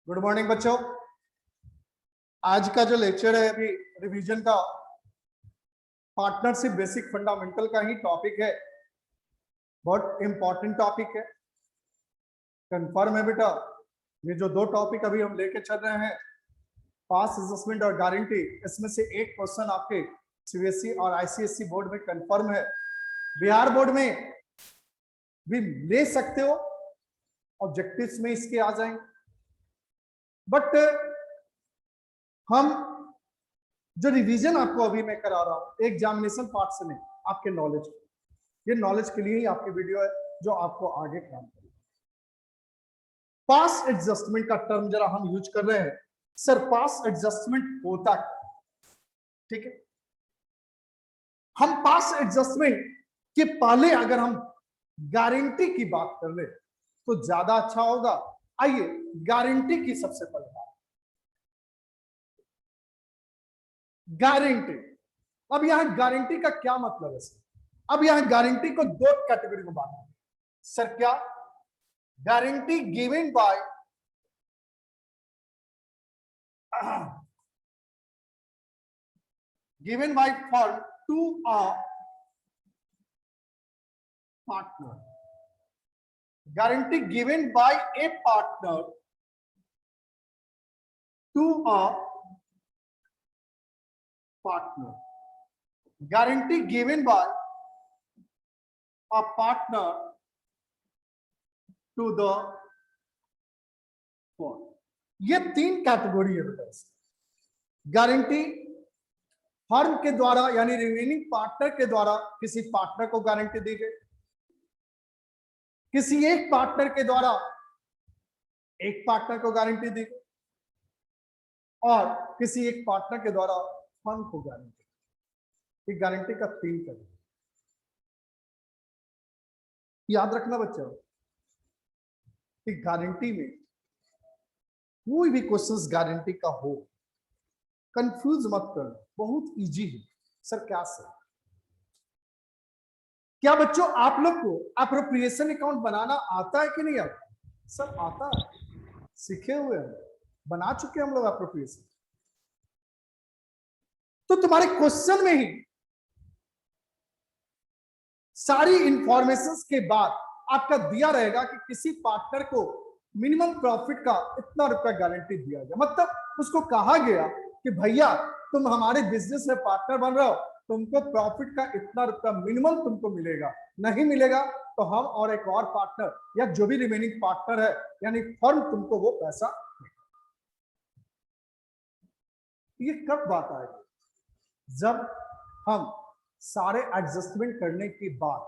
Good morning बच्चों। आज का जो लेक्चर है अभी रिवीजन का पार्टनरशिप बेसिक फंडामेंटल का ही टॉपिक है। बहुत इंपॉर्टेंट टॉपिक है, कंफर्म है बेटा। ये जो दो टॉपिक अभी हम लेके चल रहे हैं, पास एडजस्टमेंट और गारंटी, इसमें से एक क्वेश्चन आपके सीबीएसई और आईसीएसई बोर्ड में कंफर्म है, बिहार बोर्ड में भी ले सकते हो, ऑब्जेक्टिव्स में इसके आ जाएंगे। बट हम जो रिवीजन आपको अभी मैं करा रहा हूं एग्जामिनेशन पार्ट से नहीं, आपके नॉलेज, ये नॉलेज के लिए ही आपकी वीडियो है जो आपको आगे काम करेगा। पास एडजस्टमेंट का टर्म जरा हम यूज कर रहे हैं। सर पास एडजस्टमेंट होता है, ठीक है। हम पास एडजस्टमेंट के पहले अगर हम गारंटी की बात कर ले तो ज्यादा अच्छा होगा। आइए गारंटी की सबसे पहले बात, गारंटी। अब यहां गारंटी का क्या मतलब है सर? अब यहां गारंटी को दो कैटेगरी में बांटा है सर। क्या? Guarantee given by firm to a partner, guarantee given by a partner to a partner, guarantee given by a partner to the firm। ये तीन कैटेगरी है बेटा। गारंटी फर्म के द्वारा यानी रिमेनिंग पार्टनर के द्वारा किसी पार्टनर को गारंटी दी गई, किसी एक पार्टनर के द्वारा एक पार्टनर को गारंटी दी गई, और किसी एक पार्टनर के द्वारा फर्म को गारंटी। ये गारंटी का तीन कैटेगरी याद रखना बच्चों कि गारंटी में कोई भी क्वेश्चंस गारंटी का हो कंफ्यूज मत करना, बहुत इजी है। सर क्या सर? क्या बच्चों आप लोग को एप्रोप्रिएशन अकाउंट बनाना आता है कि नहीं आता? सर आता है, सीखे हुए हैं, बना चुके हम लोग एप्रोप्रिएशन। तो तुम्हारे क्वेश्चन में ही सारी इंफॉर्मेशंस के बाद आपका दिया रहेगा कि किसी पार्टनर को मिनिमम प्रॉफिट का इतना रुपया गारंटी दिया गया। मतलब उसको कहा गया कि भैया तुम हमारे बिजनेस में पार्टनर बन रहे हो, तुमको प्रॉफिट का इतना रुपया मिनिमम तुमको मिलेगा, नहीं मिलेगा तो हम और एक और पार्टनर या जो भी रिमेनिंग पार्टनर है यानी फर्म तुमको वो पैसा। ये कब बात आएगी? जब हम सारे एडजस्टमेंट करने के बाद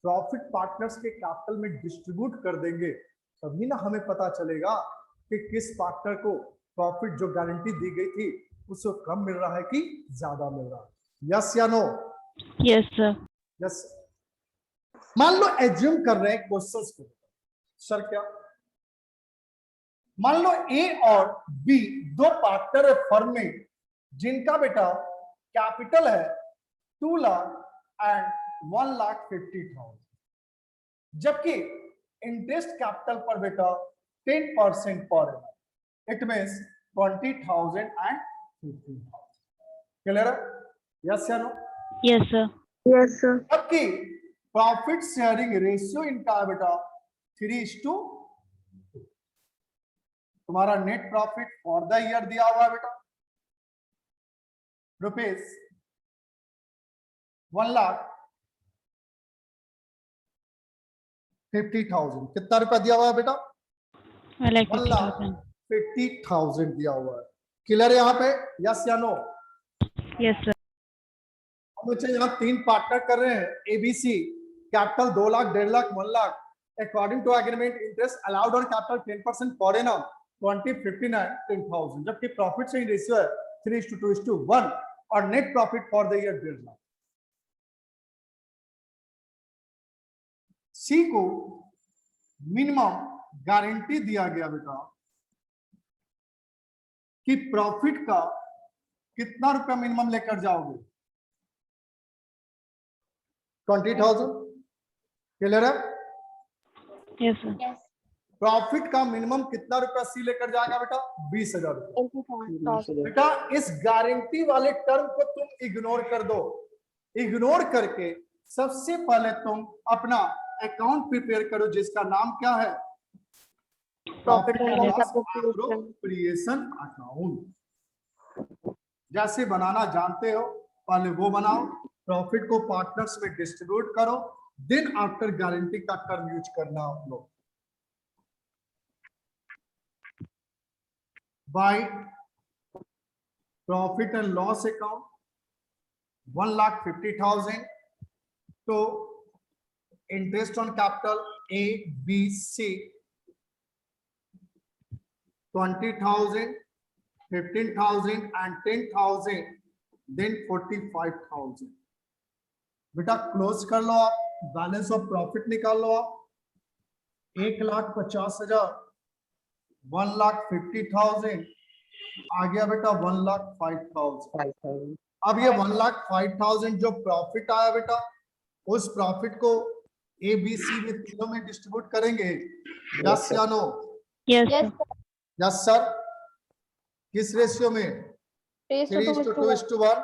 प्रॉफिट पार्टनर्स के कैपिटल में डिस्ट्रीब्यूट कर देंगे, तभी ना हमें पता चलेगा कि किस पार्टनर को प्रॉफिट जो गारंटी दी गई थी उसको कम मिल रहा है कि ज्यादा मिल रहा है। यस या नो? Yes sir. यस। मान लो एज्यूम कर रहे हैं क्वेश्चंस को। सर क्या? मान लो ए और बी दो पार्टनर है फर्म में जिनका बेटा कैपिटल है 2 लाख एंड 1,50,000, जबकि इंटरेस्ट कैपिटल पर बेटा 10% पर है, इट मींस 20,000 एंड 15,000। क्लियर है? यस या no? Yes sir. Yes sir. जबकि प्रॉफिट शेयरिंग रेशियो इनका है बेटा 3:2। तुम्हारा net profit for the year दिया हुआ है बेटा रुपीज 1,50,000। कितना रुपया दिया हुआ है बेटा? 1,50,000 दिया हुआ है। क्लियर है यहाँ पे? यस या नो? Yes sir. हम बच्चे यहाँ तीन पार्टनर कर रहे हैं, ABC capital 2 lakh, 1.5 lakh, 1 lakh. According to agreement interest allowed on capital 10% per annum 20, 59, 10,000, जबकि प्रॉफिट से रेशियो है 3:2:1 और net profit for the year 1.5 lakh. C को मिनिमम गारंटी दिया गया बेटा कि प्रॉफिट का कितना रुपया मिनिमम लेकर जाओगे? 20,000। क्लियर है? Yes sir. प्रॉफिट का मिनिमम कितना रुपया सी लेकर जाएगा बेटा? 20,000 रुपया। बेटा इस गारंटी वाले टर्म को तुम इग्नोर कर दो। इग्नोर करके सबसे पहले तुम अपना अकाउंट प्रिपेयर करो जिसका नाम क्या है? Profit and loss appropriation account. जैसे बनाना जानते हो पहले वो बनाओ, प्रॉफिट को पार्टनर्स में डिस्ट्रीब्यूट करो, देन आफ्टर गारंटी का टर्म यूज करना आप लोग। By profit and loss account 1,50,000 तो interest on capital A, B, C 20,000, 15,000 and 10,000, then 45,000। बेटा क्लोज कर लो आप, बैलेंस ऑफ प्रॉफिट निकाल लो आप। 1,50,000, 1,50,000 आ गया बेटा 1,05,000। अब ये 1,05,000 जो प्रॉफिट आया बेटा, उस प्रॉफिट को ए बी सी में तीनों में डिस्ट्रीब्यूट करेंगे। यस या no? Yes, sir. Yes sir. किस रेशियो में? 3:2:1।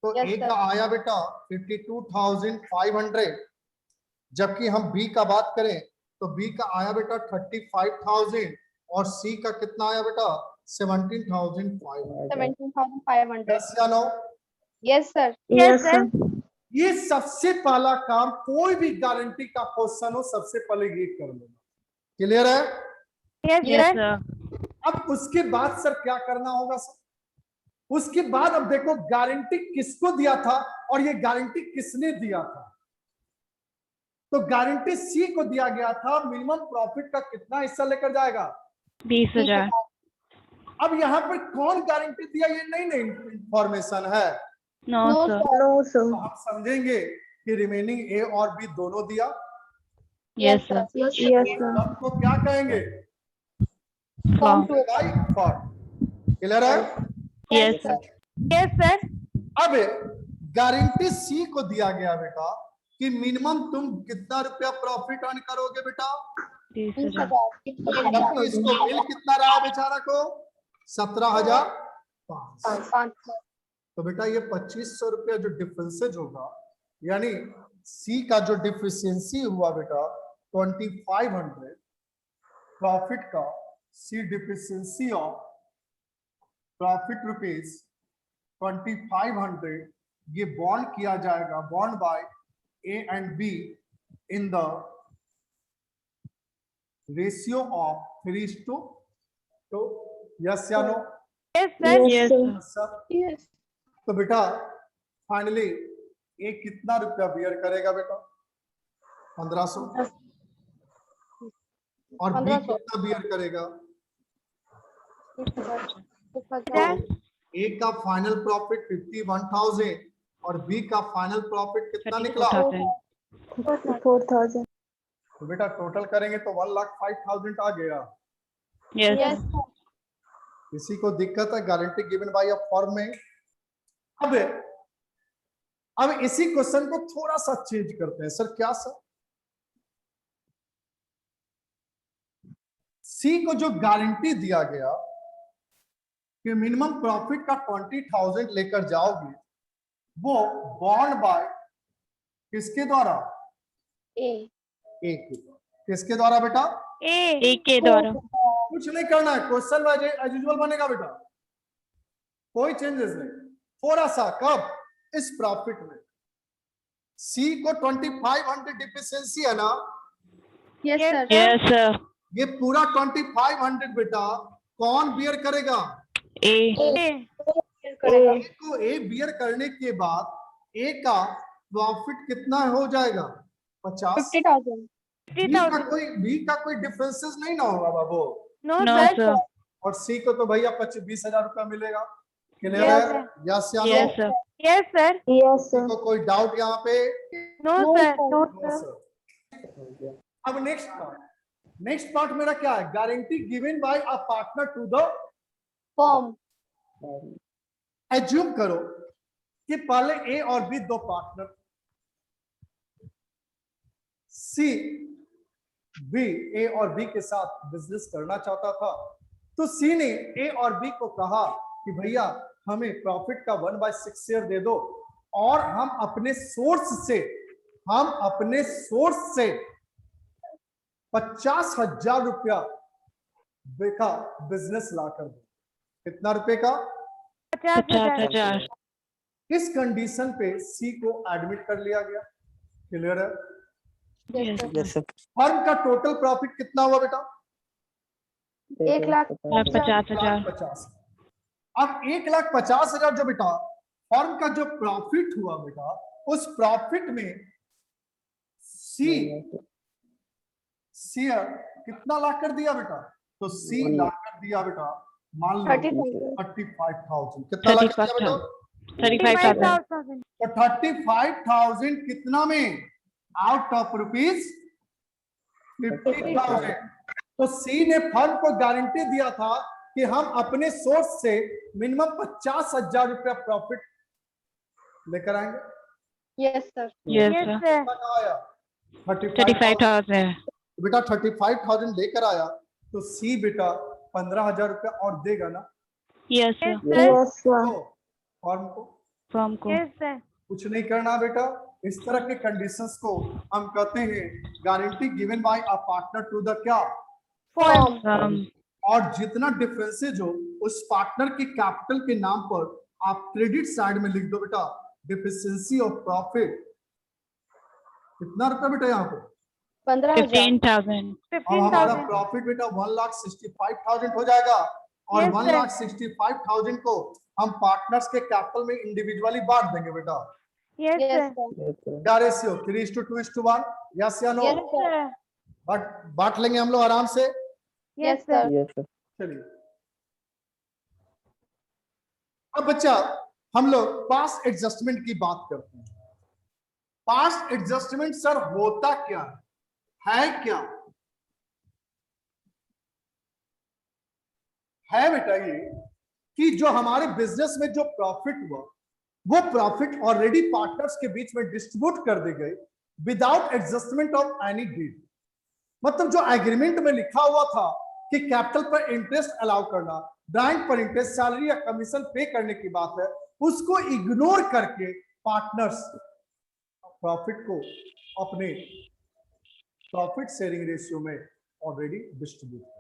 तो Yes, ए sir. का आया बेटा 52,500, जबकि हम बी का बात करें तो बी का आया बेटा 35,000 और सी का कितना आया बेटा? 17,500। 17,500। यस या no? Yes, sir. Yes, sir. ये सबसे पहला काम, कोई भी गारंटी का क्वेश्चन हो सबसे पहले ये कर लेना। क्लियर है? Yes, sir. अब उसके बाद सर क्या करना होगा सर? उसके बाद अब देखो गारंटी किसको दिया था और ये गारंटी किसने दिया था। तो गारंटी सी को दिया गया था, मिनिमम प्रॉफिट का कितना हिस्सा लेकर जाएगा? 20,000. अब यहाँ पर कौन गारंटी दिया ये नई इंफॉर्मेशन है। No, sir. तो हम समझेंगे कि रिमेनिंग ए और बी दोनों दिया। Yes, sir. Yes, टर्म को क्या कहेंगे? Form. क्लियर है? Yes, sir. Yes, sir. अब गारंटी सी को दिया गया बेटा कि मिनिमम तुम कितना रुपया प्रॉफिट अर्न करोगे बेटा? 30,000. जबकि इसको बिल कितना रहा बेचारा को? 17,500। तो बेटा ये 2,500 रुपया जो डिफरेंसेज होगा, यानी सी का जो डिफिशियंसी हुआ बेटा 2,500 प्रॉफिट का, सी डिफिशियंसी ऑफ प्रॉफिट रुपीज 2,500, ये बॉन्ड किया जाएगा, bond by A and be in the ratio of 3:2। Yes या no? Yes, sir. Yes, sir. Yes. तो बेटा फाइनली ए कितना रुपया बियर करेगा बेटा? 1,500। और बी 1,500 कितना बियर करेगा? 6,000। ए का फाइनल प्रॉफिट 51,000 और बी का फाइनल प्रॉफिट कितना निकला? 34,000. तो बेटा टोटल करेंगे तो 1,05,000 आ गया। Yes, Yes, sir. sir. किसी को दिक्कत है guarantee given by a firm में? अब इसी क्वेश्चन को थोड़ा सा चेंज करते हैं। सर क्या सर? सी को जो गारंटी दिया गया कि मिनिमम प्रॉफिट का 20,000 लेकर जाओगे, वो बॉन्ड बाय किसके द्वारा? A. ए के द्वारा। किसके द्वारा बेटा? A के द्वारा. कुछ नहीं करना है, क्वेश्चन वाइज एज यूजुअल बनेगा बेटा, कोई चेंजेस नहीं। थोड़ा सा कब? इस प्रॉफिट में सी को 2,500 डिफिशियंसी है ना? Yes, sir. Yes, sir. ये पूरा 2,500 बेटा कौन बियर करेगा? A. करेगा। ए को ए बियर करने के बाद ए का प्रॉफिट कितना हो जाएगा? 50। 50,000। बी का कोई डिफरेंसेस नहीं ना होगा बाबू। No, sir. और सी को तो भैया 20,000 रुपया मिलेगा। क्लियर Yes, है? यस या Yes, no? sir. Yes, sir. Yes, किसी को कोई डाउट यहाँ पे? No, sir. No, No, sir. अब नेक्स्ट पार्ट मेरा क्या है? Guarantee given by a partner to the Form. Assume करो कि पहले ए और बी दो पार्टनर, सी बी ए और बी के साथ बिजनेस करना चाहता था, तो सी ने ए और बी को कहा कि भैया हमें प्रॉफिट का 1/6 शेयर दे दो और हम अपने सोर्स से 50,000 रुपया का बिजनेस ला कर दो। कितना रुपए का? 50,000। इस कंडीशन पे सी को एडमिट कर लिया गया। क्लियर है? Yes, sir. Yes, sir. Firm का टोटल प्रॉफिट कितना हुआ बेटा? 50,000। 1,50,000। अब 1,50,000 जो बेटा फर्म का जो प्रॉफिट हुआ बेटा, उस प्रॉफिट में सी कितना ला कर दिया बेटा? तो सी ला कर दिया बेटा, मान लो 35,000। कितना ला कर दिया बेटा? 35,000। तो 35,000 कितना में? Out of rupees 50,000। तो सी ने फर्म को गारंटी दिया था कि हम अपने सोर्स से मिनिमम 50,000 रुपया प्रॉफिट लेकर आएंगे। Yes, sir. Yes, Yes, sir. sir. कितना का आया? 35,000। बेटा 35,000 लेकर आया, तो सी बेटा 15,000 रुपया और देगा ना Yes, sir. Yes, sir. तो फर्म को Firm को। Yes, sir. कुछ नहीं करना बेटा। इस तरह के कंडीशंस को हम कहते हैं guarantee given by a partner to the क्या? Firm. Firm। और जितना डिफरेंसेज हो उस पार्टनर के कैपिटल के नाम पर आप क्रेडिट साइड में लिख दो बेटा, डिफिशिएंसी ऑफ प्रॉफिट। कितना रुपया बेटा यहाँ पे? 15,000. 15,000। अब हमारा प्रॉफिट बेटा 1,65,000 हो जाएगा और Yes, sir. 1,65,000 को हम पार्टनर्स के कैपिटल में इंडिविजुअली बांट देंगे बेटा। Yes, sir. क्या रेशियो? 3:2:1? यस या नो? Yes, sir. बट बांट लेंगे हम लोग आराम से। Yes, sir. Yes, sir. चलिए अब बच्चा हम लोग पास्ट एडजस्टमेंट की बात करते हैं। पास्ट एडजस्टमेंट सर होता क्या है क्या? है बेटा ये कि जो हमारे बिजनेस में जो प्रॉफिट हुआ वो प्रॉफिट ऑलरेडी पार्टनर्स के बीच में डिस्ट्रीब्यूट कर दी गई without adjustment of any deed. मतलब जो एग्रीमेंट में लिखा हुआ था कि कैपिटल पर इंटरेस्ट अलाउ करना, ड्राइंग पर इंटरेस्ट, सैलरी या कमीशन पे करने की बात है, उसको इग्नोर करके पार्टनर्स प्रॉफिट को अपने प्रॉफिट शेयरिंग रेशियो में ऑलरेडी डिस्ट्रीब्यूट कर।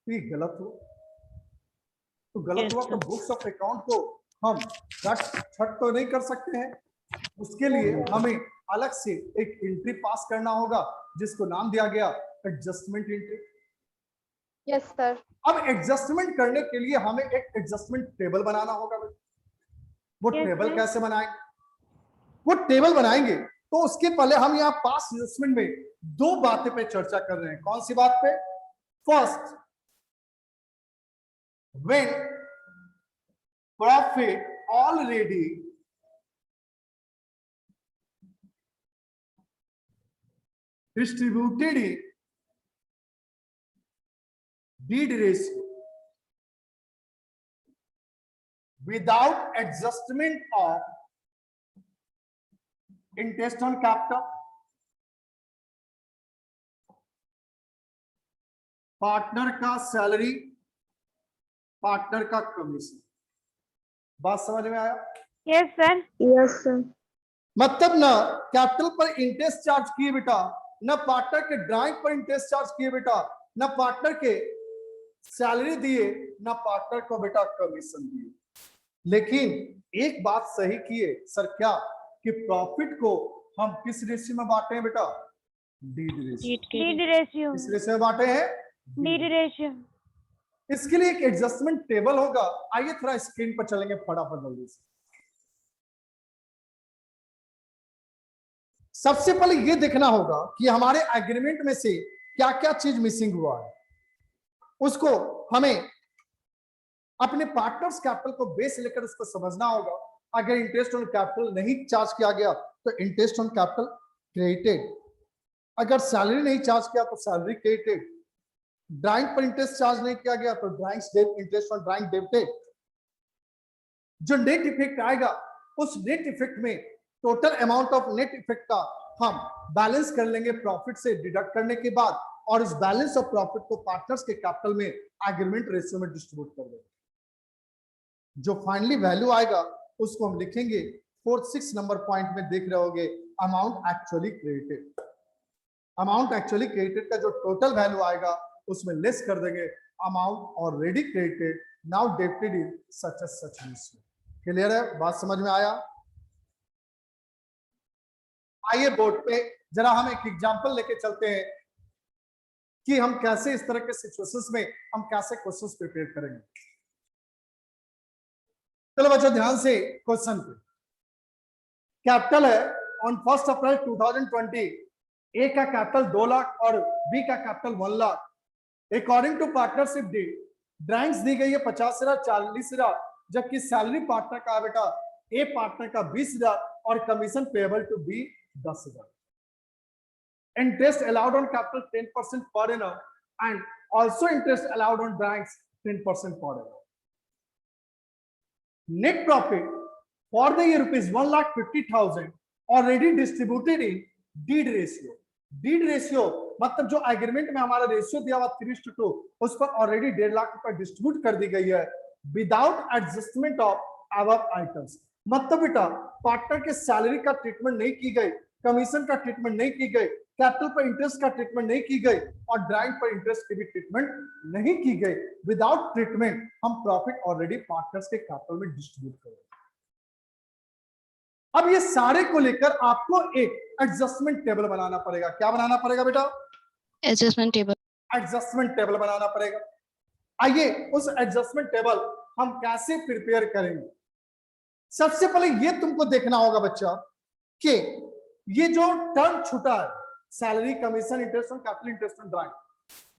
ये गलत हो तो गलत हुआ तो बुक्स ऑफ अकाउंट को हम छट तो नहीं कर सकते हैं। उसके लिए हमें अलग से एक एंट्री पास करना होगा जिसको नाम दिया गया एडजस्टमेंट एंट्री। Yes, sir. अब एडजस्टमेंट करने के लिए हमें एक एडजस्टमेंट टेबल बनाना होगा। वो Yes, टेबल sir. कैसे बनाएंगे? वो टेबल बनाएंगे तो उसके पहले हम यहाँ पास्ट एडजस्टमेंट में दो बातें पे चर्चा कर रहे हैं। कौन सी बात पे? First, when profit already distributed in deed ratio without adjustment of interest on capital, partner का सैलरी, पार्टनर का कमीशन। बात समझ में आया? Yes, sir. Yes, sir. मतलब ना कैपिटल पर इंटरेस्ट चार्ज किए बेटा, ना पार्टनर के ड्राइंग पर इंटरेस्ट चार्ज किए बेटा, ना पार्टनर के सैलरी दिए, ना पार्टनर को बेटा कमीशन दिए। लेकिन एक बात सही किए सर, क्या कि प्रॉफिट को हम किस रेशियो में बांटे हैं बेटा? Deed ratio. Deed ratio। किस रेशियो में बांटे हैं? Deed ratio। इसके लिए एक एडजस्टमेंट टेबल होगा। आइए थोड़ा स्क्रीन पर चलेंगे फटाफट जल्दी से। सबसे पहले ये देखना होगा कि हमारे एग्रीमेंट में से क्या क्या चीज मिसिंग हुआ है। उसको हमें अपने पार्टनर्स कैपिटल को बेस लेकर उसको समझना होगा। अगर इंटरेस्ट ऑन कैपिटल नहीं चार्ज किया गया तो इंटरेस्ट ऑन कैपिटल क्रेडिटेड, अगर सैलरी नहीं चार्ज किया तो सैलरी क्रेडिटेड, ड्राइंग पर इंटरेस्ट चार्ज नहीं किया गया तो drawing interest on drawing debited. जो नेट इफेक्ट आएगा उस नेट इफेक्ट में total amount of net effect का हम बैलेंस कर लेंगे प्रॉफिट से डिडक्ट करने के बाद, और इस बैलेंस ऑफ प्रॉफिट को पार्टनर्स के कैपिटल में एग्रीमेंट रेशियो में डिस्ट्रीब्यूट कर देंगे। जो फाइनली वैल्यू आएगा उसको हम लिखेंगे 4-6 नंबर पॉइंट में देख रहे होगे, amount actually credited. Amount actually credited का जो टोटल वैल्यू आएगा उसमें लेस कर देंगे amount already credited now debited in such as such ratio. Clear है? बात समझ में आया? आइए बोर्ड पे जरा हम एक एग्जांपल लेके चलते हैं कि हम कैसे इस तरह के सिचुएशंस में हम कैसे क्वेश्चंस प्रिपेयर करेंगे। चलो बच्चों ध्यान से क्वेश्चन पे। कैपिटल है ऑन 1 अप्रैल 2020, ए का कैपिटल 2 लाख और बी का capital 1 lakh. According to partnership deed drawings दी गई है 50,000 40,000, जबकि सैलरी पार्टनर का बेटा ए पार्टनर का 20,000 और commission payable to be 10,000। Interest allowed on capital 10% per annum and also interest allowed on drawings 10% per annum. Net profit for the year ₹1,50,000 already distributed in deed ratio. Deed ratio मतलब जो agreement में हमारा ratio दिया हुआ 3:2 उस पर already 1.5 lakh रुपए distribute कर दी गई है without adjustment of above items. मतलब बेटा पार्टनर के सैलरी का ट्रीटमेंट नहीं की गई, कमीशन का ट्रीटमेंट नहीं की गई, कैपिटल पर इंटरेस्ट का ट्रीटमेंट नहीं की गई और ड्राइंग पर इंटरेस्ट की भी ट्रीटमेंट नहीं की गई। विदाउट ट्रीटमेंट हम प्रॉफिट ऑलरेडी पार्टनर्स के कैपिटल में डिस्ट्रीब्यूट करेंगे। अब ये सारे को लेकर आपको एक एडजस्टमेंट टेबल बनाना पड़ेगा। क्या बनाना पड़ेगा बेटा? Adjustment table. एडजस्टमेंट टेबल बनाना पड़ेगा। आइए उस एडजस्टमेंट टेबल हम कैसे प्रिपेयर करेंगे। सबसे पहले ये तुमको देखना होगा बच्चा कि ये जो टर्म छूटा है salary commission interest on capital interest on drawing,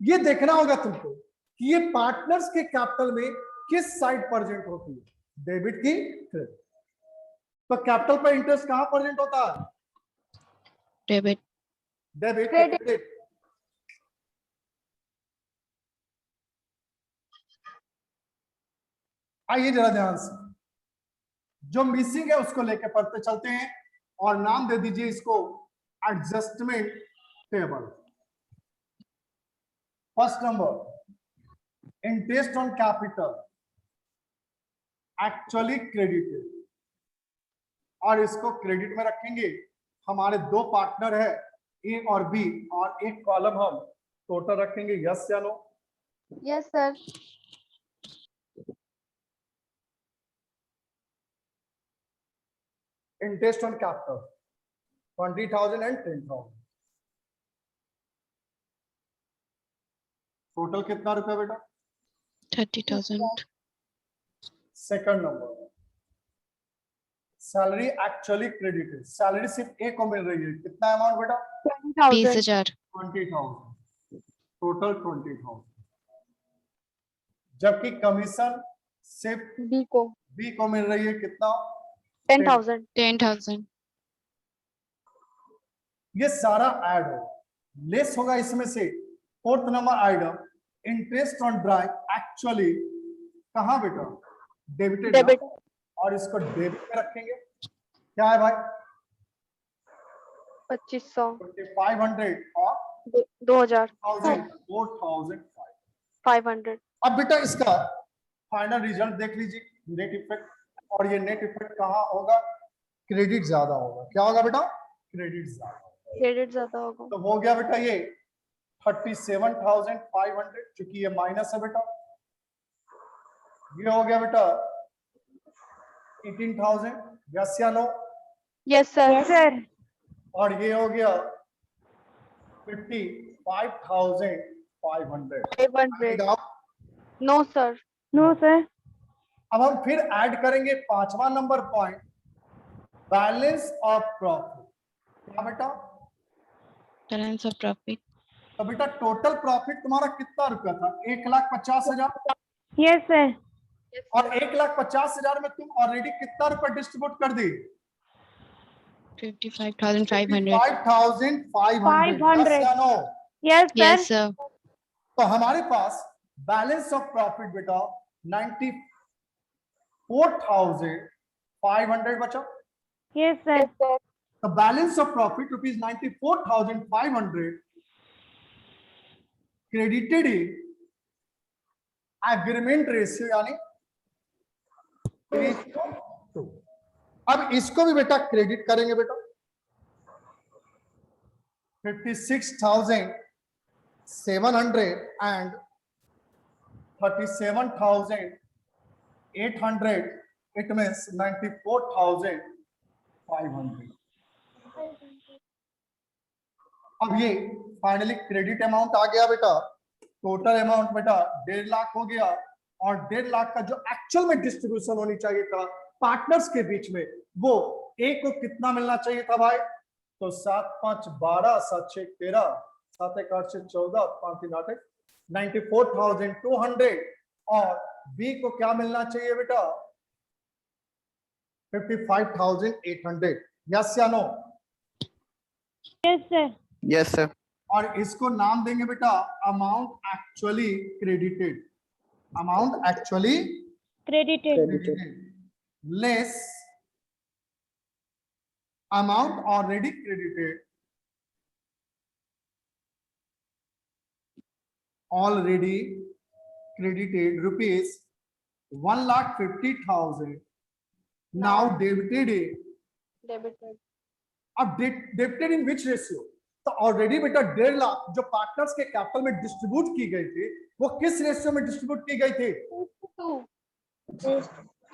ये देखना होगा तुमको कि ये पार्टनर्स के कैपिटल में किस साइड प्रेजेंट होती है, डेबिट की क्रेडिट। तो कैपिटल पर इंटरेस्ट कहां प्रेजेंट होता है? डेबिट। Debit credit. आइए जरा ध्यान से जो मिसिंग है उसको लेकर पढ़ते चलते हैं और नाम दे दीजिए इसको adjustment table. First number interest on capital actually credited, और इसको क्रेडिट में रखेंगे। हमारे दो पार्टनर है ए और बी, और एक कॉलम हम टोटल रखेंगे। यस या no? Yes sir. Interest on capital 20,000 and 10,000, total कितना रुपया बेटा? 30,000। Second number salary actually credited, salary सिर्फ ए को मिल रही है। कितना अमाउंट बेटा? 20,000। 20,000, टोटल 20,000, जबकि कमीशन सिर्फ बी को मिल रही है। कितना? 10,000। 10,000। ये सारा ऐड हो लेस होगा इसमें से। Fourth number item interest on drawing actually कहां बेटा? डेबिटेड। डेबिट। और इसको डेबिट में रखेंगे। क्या है भाई? 2500। 500 और 2,000। 4,500। अब बेटा इसका फाइनल रिजल्ट देख लीजिए, नेट इफेक्ट। और ये नेट इफेक्ट कहाँ होगा? क्रेडिट ज्यादा होगा। क्या होगा बेटा? क्रेडिट ज्यादा। क्रेडिट ज्यादा होगा। तो हो गया बेटा ये 37,500, क्योंकि ये माइनस है बेटा। ये हो गया बेटा 18,000। यस या नो? Yes sir. और ये हो गया 55,500। 500। No sir. No sir. अब हम फिर ऐड करेंगे पांचवा number point, balance of profit. क्या बेटा? Balance of profit. तो बेटा टोटल प्रॉफिट तुम्हारा कितना रुपया था? 1,50,000। Yes sir. और 1,50,000 में तुम ऑलरेडी कितना रुपया डिस्ट्रीब्यूट कर दी? 55,500। 55,500। Yes sir. तो हमारे पास बैलेंस ऑफ प्रॉफिट बेटा 94,500 बचा। Yes sir. the balance of profit rupees 94,500 credited in agreement ratio यानी 3:2। अब इसको भी बेटा क्रेडिट करेंगे बेटा 56,700 and 37,800, it means 94,500। अब ये फाइनली क्रेडिट अमाउंट आ गया बेटा, टोटल अमाउंट बेटा 1.5 लाख हो गया, और 1.5 लाख का जो एक्चुअल में डिस्ट्रीब्यूशन होनी चाहिए था पार्टनर्स के बीच में, वो एक को कितना मिलना चाहिए था भाई? तो 7 5 12 7 6 13 7 1 8 6 14 5 3 8 94,200, और बी को क्या मिलना चाहिए बेटा? 55,800। यस या no? Yes sir. Yes sir. और इसको नाम देंगे बेटा amount actually credited, amount actually credited less amount already credited, rupees 1,50,000 now debited in, Debited. अब डेबिटेड इन विच रेशियो? तो ऑलरेडी बेटा 1.5 लाख जो पार्टनर्स के कैपिटल में डिस्ट्रीब्यूट की गई थी, वो किस रेशियो में डिस्ट्रीब्यूट की गई थी? 2.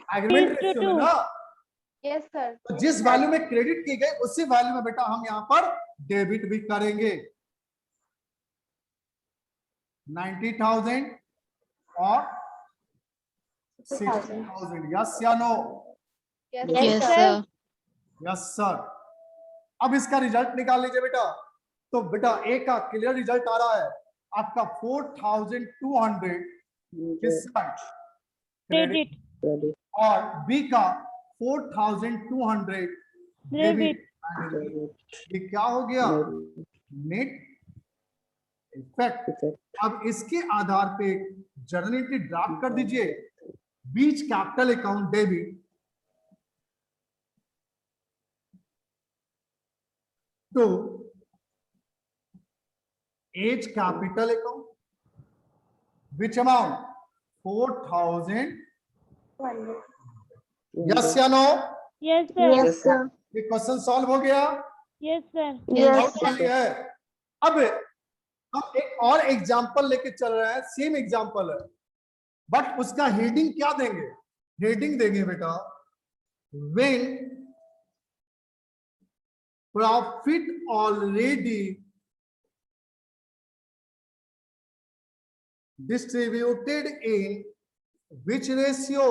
एग्रीमेंट रेशियो में ना। Yes sir. तो जिस वैल्यू में क्रेडिट की गई उसी वैल्यू में बेटा हम यहाँ पर डेबिट भी करेंगे 90,000 और 60,000। यस या no? Yes yes sir. Sir. Yes sir. अब इसका रिजल्ट निकाल लीजिए बेटा। तो बेटा ए का क्लियर रिजल्ट आ रहा है आपका 4,200 क्रेडिट और बी का 4,200 डेबिट। ये क्या हो गया? Net effect. अब इसके आधार पे जर्नल एंट्री ड्राफ्ट कर दीजिए, B's capital account debit to H capital account, which amount? 4,000। Yes या no? Yes sir. Yes sir. ये क्वेश्चन सॉल्व हो गया? Yes sir. Yes Doubt sir. नहीं है। अब हम एक और एग्जांपल लेके चल रहे हैं, सेम एग्जांपल है, बट उसका हेडिंग क्या देंगे? हेडिंग देंगे बेटा when profit already distributed in which ratio?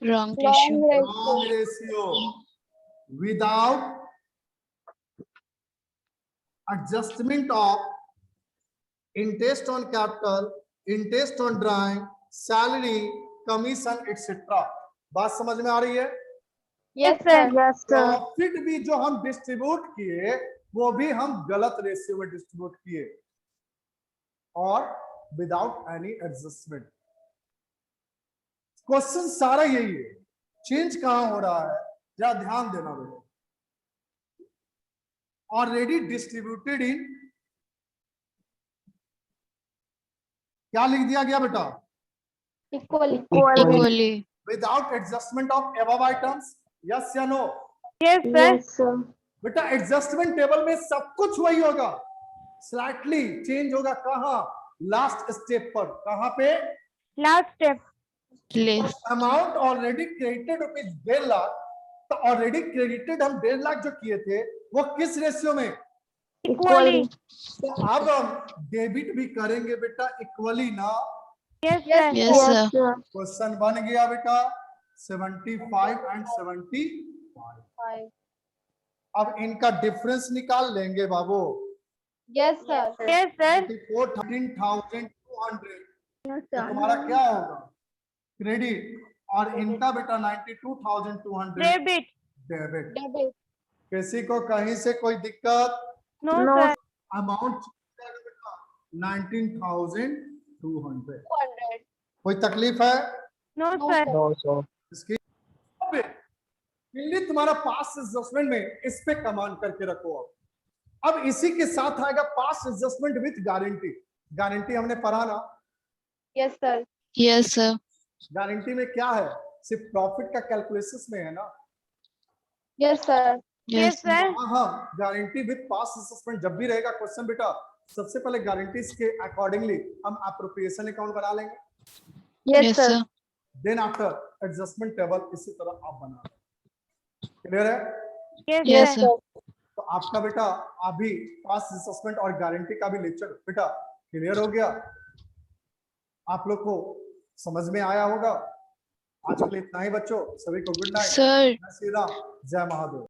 Wrong ratio. Wrong ratio without adjustment of interest on capital, interest on drawing, salary, commission, etc. बात समझ में आ रही है? Yes sir. Yes sir. Profit भी जो हम डिस्ट्रीब्यूट किए वो भी हम गलत रेशियो में डिस्ट्रीब्यूट किए और विदाउट एनी एडजस्टमेंट। क्वेश्चन सारा यही है, चेंज कहां हो रहा है जरा ध्यान देना बेटा। ऑलरेडी डिस्ट्रीब्यूटेड इन, क्या लिख दिया गया बेटा? Equally. Without adjustment of above items. Yes या नो? Yes sir. बेटा एडजस्टमेंट टेबल में सब कुछ वही होगा, स्लाइटली चेंज होगा। कहां? लास्ट स्टेप पर। कहां पे? Last step. Less amount already credited rupees 1.5 lakh, तो ऑलरेडी क्रेडिटेड हम 1.5 लाख जो किए थे वो किस रेशियो में? इक्वली। तो अब हम डेबिट भी करेंगे बेटा इक्वली ना। Yes sir. Yes sir. Question बन गया बेटा 75 एंड 75। अब इनका डिफरेंस निकाल लेंगे बाबू। Yes sir. Yes sir. 13,200 तुम्हारा क्या होगा? क्रेडिट। और इनका बेटा 92,200 डेबिट। डेबिट। Debit. किसी को कहीं से कोई दिक्कत? No sir. अमाउंट 19,200। 200. कोई तकलीफ है नो No सर। sir. इसकी? मेनली तुम्हारा पास्ट एडजस्टमेंट में इस पे कमांड करके रखो। अब इसी के साथ आएगा past adjustment with guarantee. Guarantee हमने पढ़ा ना, Yes, sir. Yes, sir. Guarantee में क्या है, सिर्फ प्रॉफिट का कैलकुलेशन में है ना। Yes, sir. Yes, sir. हाँ, गारंटी विथ पास्ट एडजस्टमेंट जब भी रहेगा क्वेश्चन बेटा, सबसे पहले गारंटीज के अकॉर्डिंगली हम अप्रोप्रिएशन अकाउंट बना लेंगे, Yes, sir. Then after adjustment table इसी तरह आप बना लेंगे। क्लियर है? Yes, Yes, sir. sir. तो आपका बेटा अभी पास्ट एडजस्टमेंट और गारंटी का भी लेक्चर बेटा क्लियर हो गया, आप लोग को समझ में आया होगा। आज के लिए इतना ही बच्चों, सभी को गुड नाइट, Sir. जय श्री राम, जय महादेव।